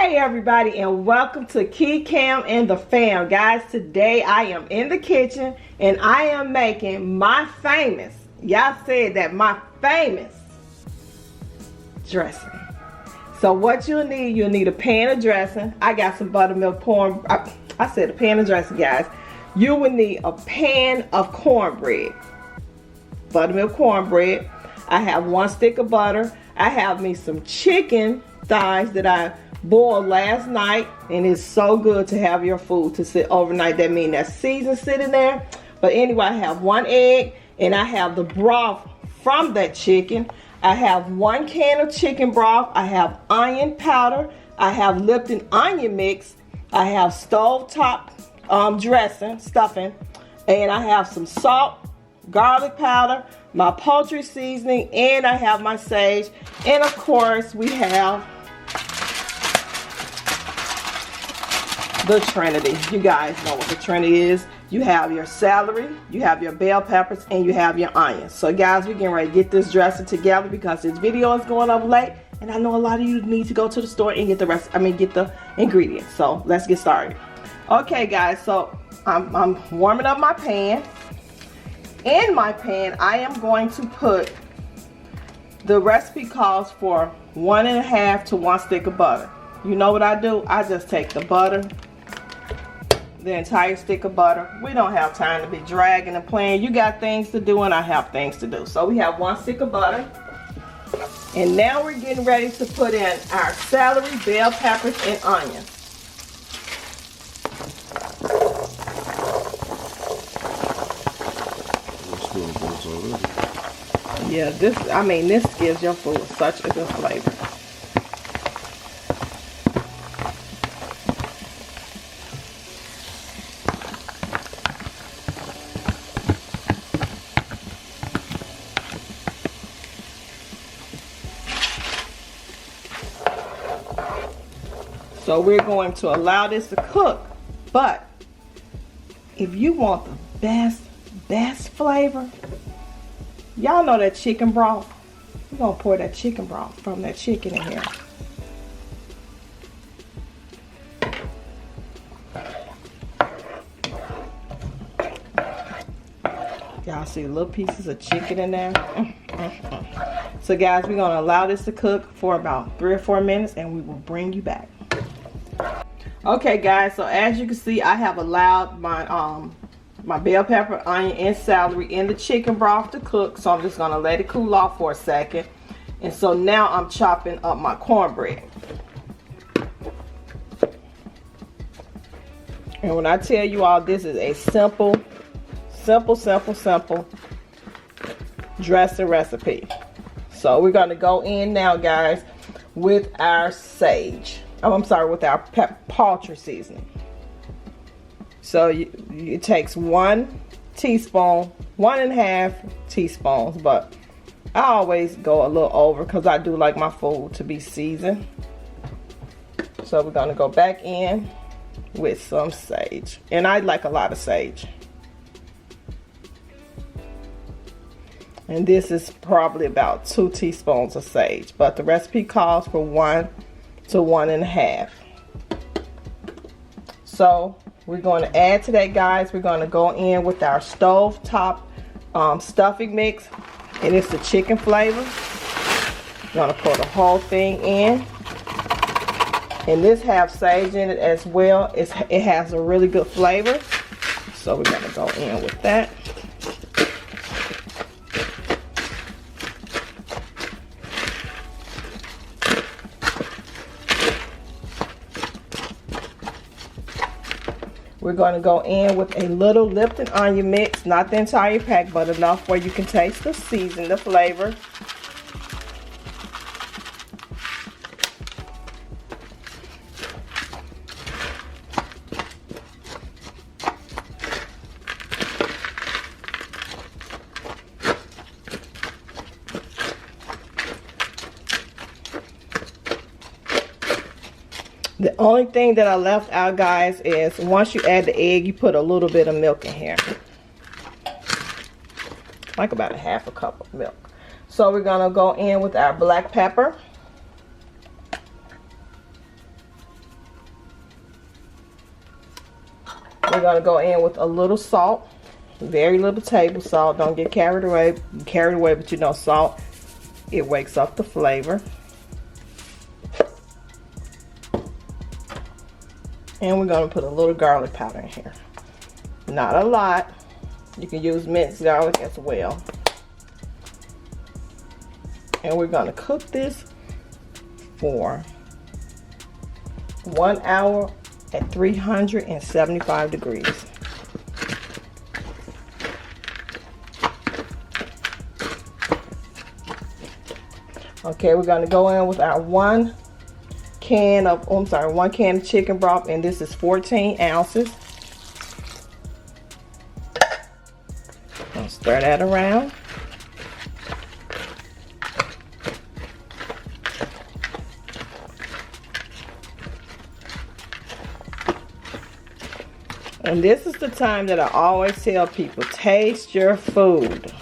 Hey everybody, and welcome to Cam and the Fam. Guys, today I am in the kitchen and I am making my famous, y'all said that, my famous dressing. So what you'll need a pan of dressing. I got some buttermilk corn. I said a pan of dressing, guys. You will need a pan of cornbread, buttermilk cornbread. I have 1 stick of butter. I have me some chicken thighs that I boiled last night, and it's so good to have your food to sit overnight. That means that season sitting there. But anyway, I have 1 egg, and I have the broth from that chicken. I have 1 can of chicken broth. I have onion powder. I have Lipton onion mix. I have stovetop dressing, stuffing, and I have some salt, garlic powder, my poultry seasoning, and I have my sage. And of course, we have the Trinity. You guys know what the Trinity is. You have your celery, you have your bell peppers, and you have your onions. So guys, we're getting ready to get this dressing together because this video is going up late, and I know a lot of you need to go to the store and get the ingredients. So let's get started. Okay guys, so I'm warming up my pan. In my pan, I am going to put, the recipe calls for 1.5 to 1 stick of butter. You know what I do? I just take the butter, the entire stick of butter. We don't have time to be dragging and playing. You got things to do and I have things to do. So we have 1 stick of butter. And now we're getting ready to put in our celery, bell peppers, and onions. Yeah, this gives your food such a good flavor. So we're going to allow this to cook, but if you want the best flavor, y'all know that chicken broth. We're gonna pour that chicken broth from that chicken in here. Y'all see little pieces of chicken in there. So guys, we're gonna allow this to cook for about 3 or 4 minutes, and we will bring you back. Okay guys, so as you can see, I have allowed my my bell pepper, onion, and celery in the chicken broth to cook. So I'm just gonna let it cool off for a second. And so now I'm chopping up my cornbread. And when I tell you all, this is a simple dressing recipe. So we're gonna go in now, guys, with our sage. With our poultry seasoning. So it takes 1 teaspoon, 1.5 teaspoons, but I always go a little over because I do like my food to be seasoned. So we're gonna go back in with some sage, and I like a lot of sage. And this is probably about 2 teaspoons of sage, but the recipe calls for 1 to 1.5. So we're going to add to that, guys. We're going to go in with our stovetop stuffing mix, and it's the chicken flavor. We're going to pour the whole thing in, and this has sage in it as well. It has a really good flavor, so we're going to go in with that. We're going to go in with a little Lipton onion mix, not the entire pack, but enough where you can taste the season, the flavor. The only thing that I left out, guys, is once you add the egg, you put a little bit of milk in here. Like about a 1/2 cup of milk. So we're going to go in with our black pepper. We're gonna go in with a little salt, very little table salt. Don't get carried away. But you know, salt, it wakes up the flavor. And we're gonna put a little garlic powder in here. Not a lot. You can use minced garlic as well. And we're gonna cook this for 1 hour at 375 degrees. Okay, we're gonna go in with our 1 can of chicken broth, and this is 14 ounces. I'll stir that around. And this is the time that I always tell people, taste your food.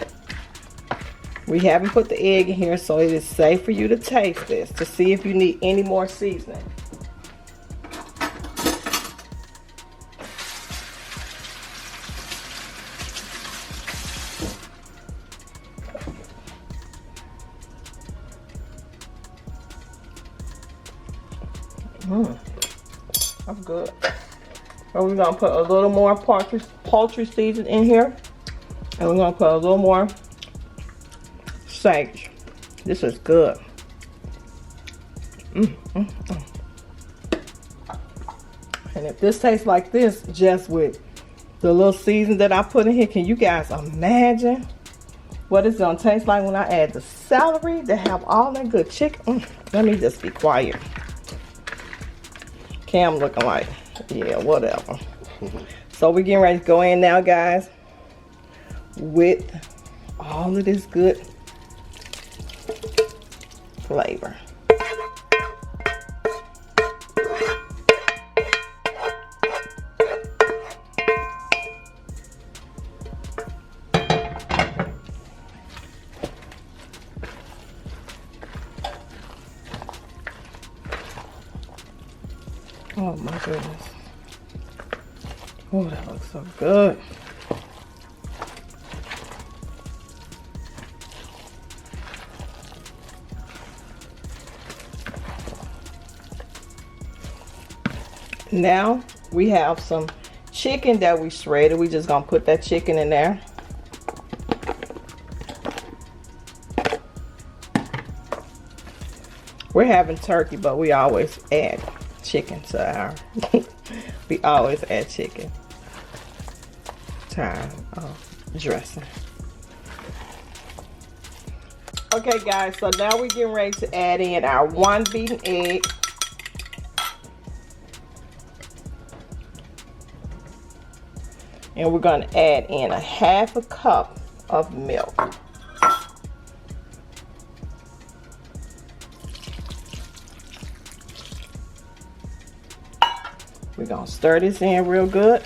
We haven't put the egg in here, so it is safe for you to taste this to see if you need any more seasoning. That's good. And we're gonna put a little more poultry seasoning in here, and we're gonna put a little more sage. This is good. And if this tastes like this, just with the little season that I put in here, can you guys imagine what it's gonna taste like when I add the celery to have all that good chicken? Let me just be quiet. Cam looking like, yeah, whatever. So we're getting ready to go in now, guys, with all of this good flavor. Oh my goodness. Oh, that looks so good. Now we have some chicken that we shredded. We just gonna put that chicken in there. We're having turkey, but we always add chicken to our we always add chicken to our dressing. Okay guys, so now we're getting ready to add in our 1 beaten egg. And we're going to add in 1/2 cup of milk. We're going to stir this in real good.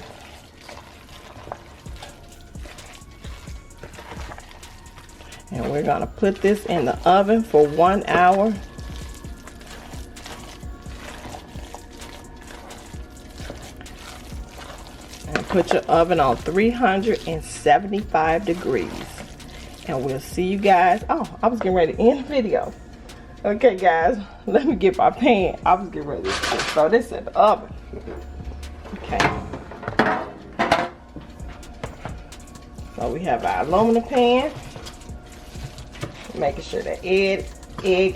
And we're going to put this in the oven for 1 hour. And put your oven on 375 degrees. And we'll see you guys. Oh, I was getting ready to end the video. Okay, guys, let me get my pan. I was getting ready to throw this in the oven. Okay. So we have our aluminum pan. Making sure the egg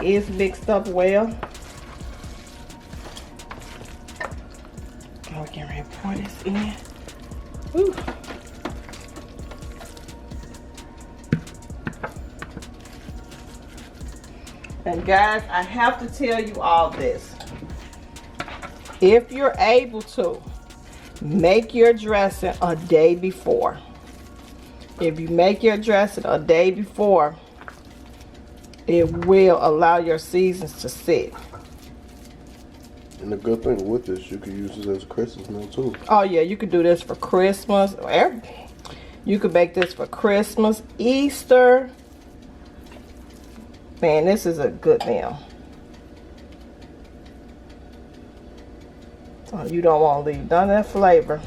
is mixed up well. We're getting ready to pour this in. Woo. And guys, I have to tell you all this. If you're able to, make your dressing a day before. If you make your dressing a day before, it will allow your seasons to sit. And the good thing with this, you can use this as Christmas meal too. Oh yeah, you could do this for Christmas. You could bake this for Christmas, Easter. Man, this is a good meal. Oh, you don't want to leave none of that flavor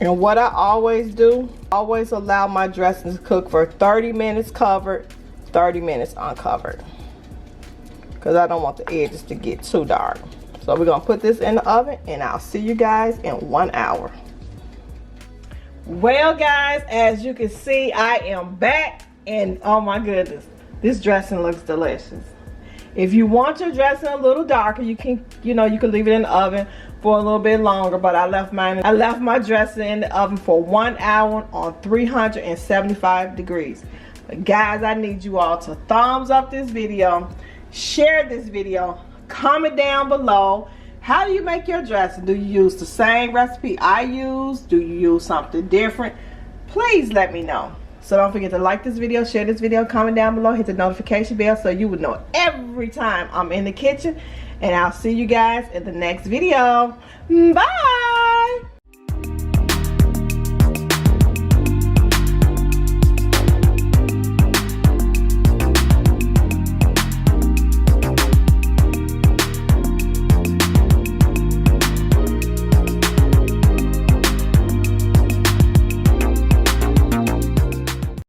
And what I always do, always allow my dressing to cook for 30 minutes covered, 30 minutes uncovered. Because I don't want the edges to get too dark. So we're going to put this in the oven and I'll see you guys in 1 hour. Well guys, as you can see, I am back and oh my goodness, this dressing looks delicious. If you want your dressing a little darker, you can, you can leave it in the oven for a little bit longer, but I left my dressing in the oven for 1 hour on 375 degrees. But guys, I need you all to thumbs up this video, share this video, comment down below. How do you make your dressing? Do you use the same recipe I use? Do you use something different? Please let me know. So don't forget to like this video, share this video, comment down below, hit the notification bell so you would know every time I'm in the kitchen. And I'll see you guys in the next video. Bye!